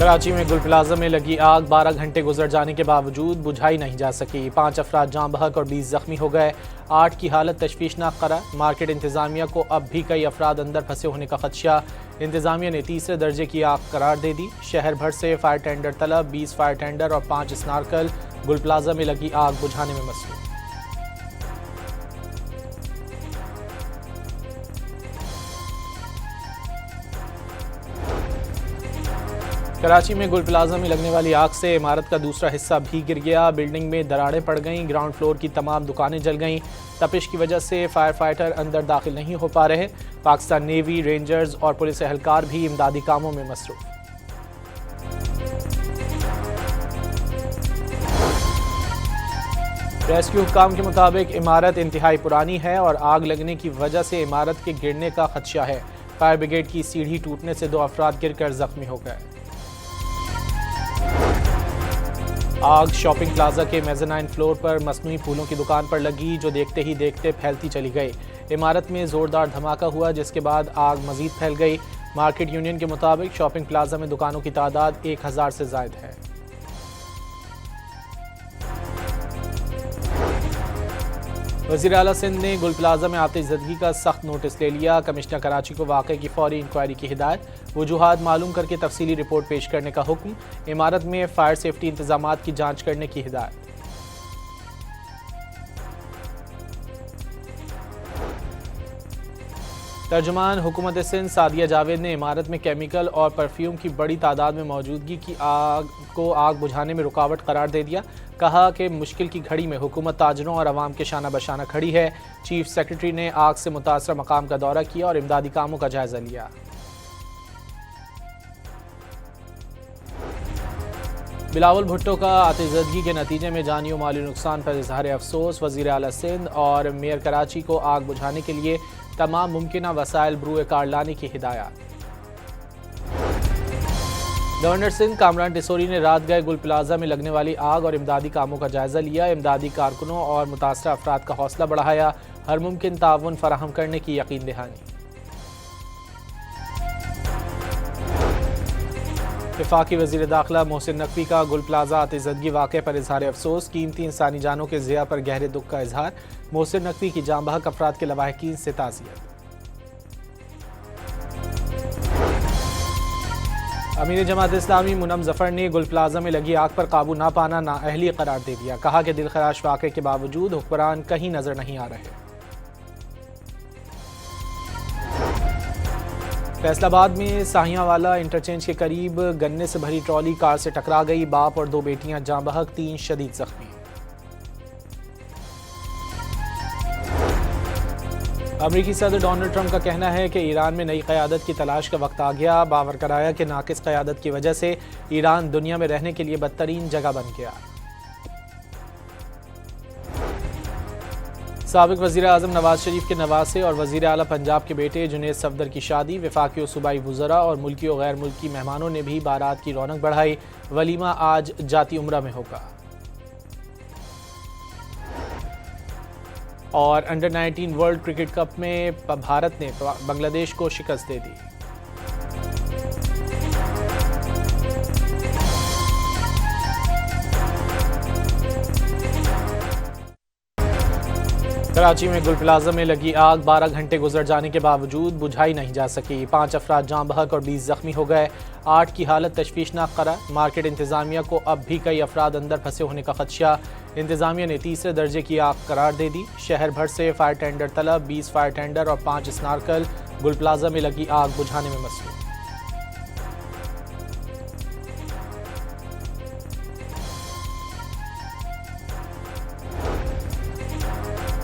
कराची में गुल प्लाजा में लगी आग 12 घंटे गुजर जाने के बावजूद बुझाई नहीं जा सकी। 5 अफराद जाँ बहक और 20 जख्मी हो गए। 8 की हालत तशवीशनाक करार। मार्केट इंतजामिया को अब भी कई अफराद अंदर फंसे होने का खदशा। इंतजामिया ने तीसरे दर्जे की आग करार दे दी। शहर भर से फायर टेंडर तलब। 20 फायर टेंडर और 5 स्नार्कल गुल प्लाजा में लगी आग बुझाने में मसरूफ। कराची में गुल प्लाजा में लगने वाली आग से इमारत का दूसरा हिस्सा भी गिर गया। बिल्डिंग में दरारें पड़ गईं। ग्राउंड फ्लोर की तमाम दुकानें जल गईं। तपिश की वजह से फायर फाइटर अंदर दाखिल नहीं हो पा रहे। पाकिस्तान नेवी, रेंजर्स और पुलिस एहलकार भी इमदादी कामों में मसरूफ। रेस्क्यू हुक्काम के मुताबिक इमारत इंतहाई पुरानी है और आग लगने की वजह से इमारत के गिरने का खदशा है। फायर ब्रिगेड की सीढ़ी टूटने से 2 अफराद गिरकर जख्मी हो गए। आग शॉपिंग प्लाजा के मेज़नाइन फ्लोर पर मसनूई फूलों की दुकान पर लगी, जो देखते ही देखते फैलती चली गई। इमारत में जोरदार धमाका हुआ, जिसके बाद आग मजीद फैल गई। मार्केट यूनियन के मुताबिक शॉपिंग प्लाजा में दुकानों की तादाद 1000 से जायद है। वज़ीर आला सिंध ने गुल प्लाजा में आतिशज़दगी का सख्त नोटिस ले लिया। कमिश्नर कराची को वाक़े की फौरी इंक्वायरी की हिदायत। वजूहात मालूम करके तफसीली रिपोर्ट पेश करने का हुक्म। इमारत में फायर सेफ्टी इंतजामात की जांच करने की हिदायत। तर्जुमान हुकूमत सिंध सादिया जावेद ने इमारत में केमिकल और परफ्यूम की बड़ी तादाद में मौजूदगी की आग बुझाने में रुकावट करार दे दिया। कहा कि मुश्किल की घड़ी में हुकूमत ताजरों और अवाम के शाना बशाना खड़ी है। चीफ सेक्रेटरी ने आग से मुतासर मकाम का दौरा किया और इमदादी कामों का जायजा लिया। बिलावल भुट्टो का आतिशज़दगी के नतीजे में जानी और माली नुकसान पर इजहार अफसोस। वज़ीर आला सिंध और मेयर कराची को आग बुझाने के लिए तमाम मुमकिना वसाइल बरूए कार लाने की हिदायत। गवर्नर सिंध कामरान टिसोरी ने रात गए गुल प्लाजा में लगने वाली आग और इमदादी कामों का जायजा लिया। इमदादी कारकुनों और मुतासरा अफराद का हौसला बढ़ाया। हर मुमकिन ताउन फराहम करने की यकीन दहानी। वफाकी वज़ीर दाखिला मोहसिन नकवी का गुल प्लाजा आतिशज़दगी वाक़े पर इजहार अफसोस। कीमती इंसानी जानों के ज़िया पर गहरे दुख का इजहार। मोहसिन नकवी की जाँ बहक अफराद के लवाहिकीन से ताज़ियत। अमीर जमात इस्लामी मुनम जफर ने गुल प्लाजा में लगी आग पर काबू ना पाना नाअहली करार दे दिया। कहा कि दिलखराश वाक़े के बावजूद हुक्मरान कहीं नजर नहीं आ रहे। फैसलाबाद में साहियावाला इंटरचेंज के करीब गन्ने से भरी ट्रॉली कार से टकरा गई। बाप और 2 बेटियां जाँ बहक, 3 शदीद जख्मी। अमरीकी सदर डोनाल्ड ट्रंप का कहना है कि ईरान में नई क़यादत की तलाश का वक्त आ गया। बावर कराया कि नाकिस क़यादत की वजह से ईरान दुनिया में रहने के लिए बदतरीन जगह बन गया। साबिक वज़ीर आज़म नवाज शरीफ के नवासे और वज़ीर आला पंजाब के बेटे जुनैद सफदर की शादी। वफाकी और सूबाई वुज़रा और मुल्की और गैर मुल्की मेहमानों ने भी बारात की रौनक बढ़ाई। वलीमा आज जाती उम्रा में होगा। और अंडर 19 वर्ल्ड क्रिकेट कप में भारत ने बांग्लादेश को शिकस्त दे दी। कराची में गुल प्लाजा में लगी आग 12 घंटे गुजर जाने के बावजूद बुझाई नहीं जा सकी। 5 अफराद जाँ बहक और 20 जख्मी हो गए। 8 की हालत तशवीशनाक करार। मार्केट इंतजामिया को अब भी कई अफराद अंदर फंसे होने का खदशा। इंतजामिया ने तीसरे दर्जे की आग करार दे दी। शहर भर से फायर टेंडर तलब। 20 फायर टेंडर और 5 स्नार्कल गुल प्लाजा में लगी आग बुझाने में मसरूफ।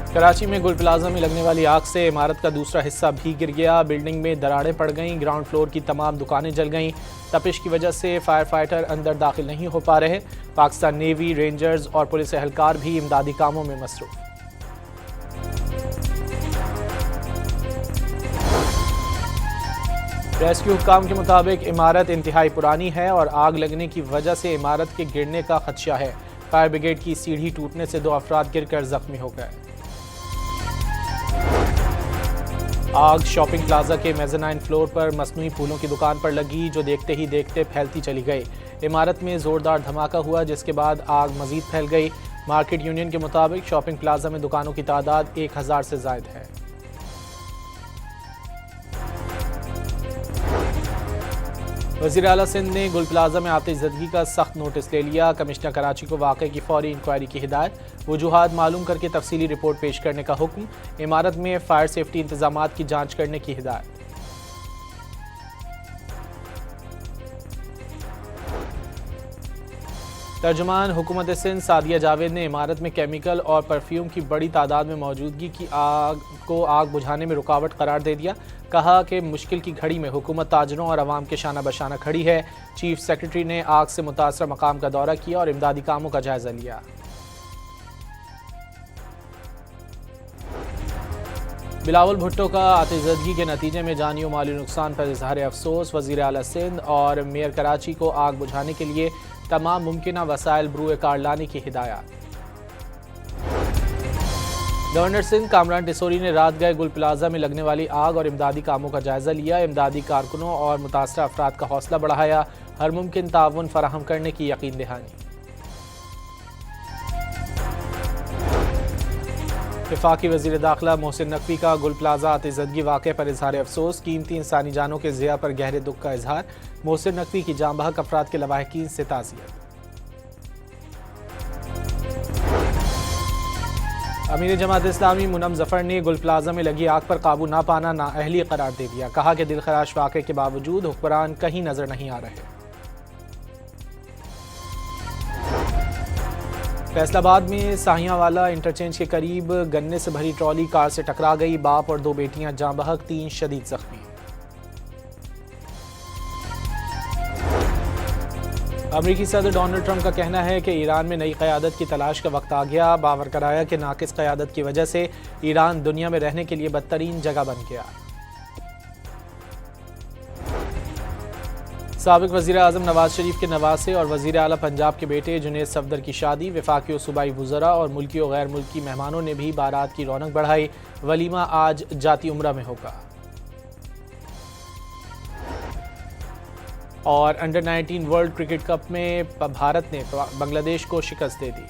कराची में गुल प्लाजा में लगने वाली आग से इमारत का दूसरा हिस्सा भी गिर गया। बिल्डिंग में दरारें पड़ गईं। ग्राउंड फ्लोर की तमाम दुकानें जल गईं। तपिश की वजह से फायर फाइटर अंदर दाखिल नहीं हो पा रहे। पाकिस्तान नेवी, रेंजर्स और पुलिस एहलकार भी इमदादी कामों में मसरूफ। रेस्क्यू हुक्काम के मुताबिक इमारत इंतहाई पुरानी है और आग लगने की वजह से इमारत के गिरने का खदशा है। फायर ब्रिगेड की सीढ़ी टूटने से 2 अफराद गिरकर जख्मी हो गए। आग शॉपिंग प्लाजा के मेज़नाइन फ्लोर पर मसनूई फूलों की दुकान पर लगी, जो देखते ही देखते फैलती चली गई। इमारत में जोरदार धमाका हुआ, जिसके बाद आग मजीद फैल गई। मार्केट यूनियन के मुताबिक शॉपिंग प्लाजा में दुकानों की तादाद 1000 से जायद है। वज़ीर आला सिंध ने गुल प्लाजा में आतिशज़दगी का सख्त नोटिस ले लिया। कमिश्नर कराची को वाक़े की फौरी इंक्वायरी की हिदायत, वजूहात मालूम करके तफसीली रिपोर्ट पेश करने का हुक्म। इमारत में फायर सेफ्टी इंतजामात की जांच करने की हिदायत। तर्जुमान हुकूमत सिंध सादिया जावेद ने इमारत में केमिकल और परफ्यूम की बड़ी तादाद में मौजूदगी की आग बुझाने में रुकावट करार दे दिया। कहा कि मुश्किल की घड़ी में हुकूमत ताजरों और अवाम के शाना बशाना खड़ी है। चीफ सेक्रेटरी ने आग से मुतासरा मकाम का दौरा किया और इमदादी कामों का जायजा लिया। बिलावल भुट्टो का आतिशज़दगी के नतीजे में जानी और माली नुकसान पर इजहार अफसोस। वज़ीर आला सिंध और मेयर कराची को आग बुझाने के लिए तमाम मुमकिन वसाइल ब्रूए कार लाने की हिदायत। गवर्नर सिंध कामरान टिसोरी ने रात गए गुल प्लाजा में लगने वाली आग और इमदादी कामों का जायजा लिया। इमदादी कारकुनों और मुतासरा अफराद का हौसला बढ़ाया, हर मुमकिन ताउन फराहम करने की यकीन दहानी। वफाकी वज़ीर दाखिला मोहसिन नकवी का गुल प्लाजा आतिशज़दगी वाक़े पर इजहार अफसोस। कीमती इंसानी जानों के ज़िया पर गहरे दुख का इजहार। मोहसिन नकवी की जाँ बहक अफराद के लवाहिकीन से ताज़ियत। अमीर जमात इस्लामी मुनम जफर ने गुल प्लाजा में लगी आग पर काबू ना पाना नाअहली करार दे दिया। कहा कि दिलखराश वाक़े के बावजूद हुक्मरान कहीं नजर नहीं आ रहे। फैसलाबाद में साहियावाला इंटरचेंज के करीब गन्ने से भरी ट्रॉली कार से टकरा गई। बाप और 2 बेटियां जाँ बहक, 3 शदीद जख्मी। अमरीकी सदर डोनाल्ड ट्रंप का कहना है कि ईरान में नई क़यादत की तलाश का वक्त आ गया। बावर कराया कि नाकिस क़यादत की वजह से ईरान दुनिया में रहने के लिए बदतरीन जगह बन गया। साबिक़ वज़ीर आज़म नवाज शरीफ के नवासे और वज़ीर आला पंजाब के बेटे जुनैद सफदर की शादी। वफाकी और सूबाई वुज़रा और मुल्की और गैर मुल्की मेहमानों ने भी बारात की रौनक बढ़ाई। वलीमा आज जाती उम्रा में होगा। और अंडर 19 वर्ल्ड क्रिकेट कप में भारत ने बांग्लादेश को शिकस्त दे दी।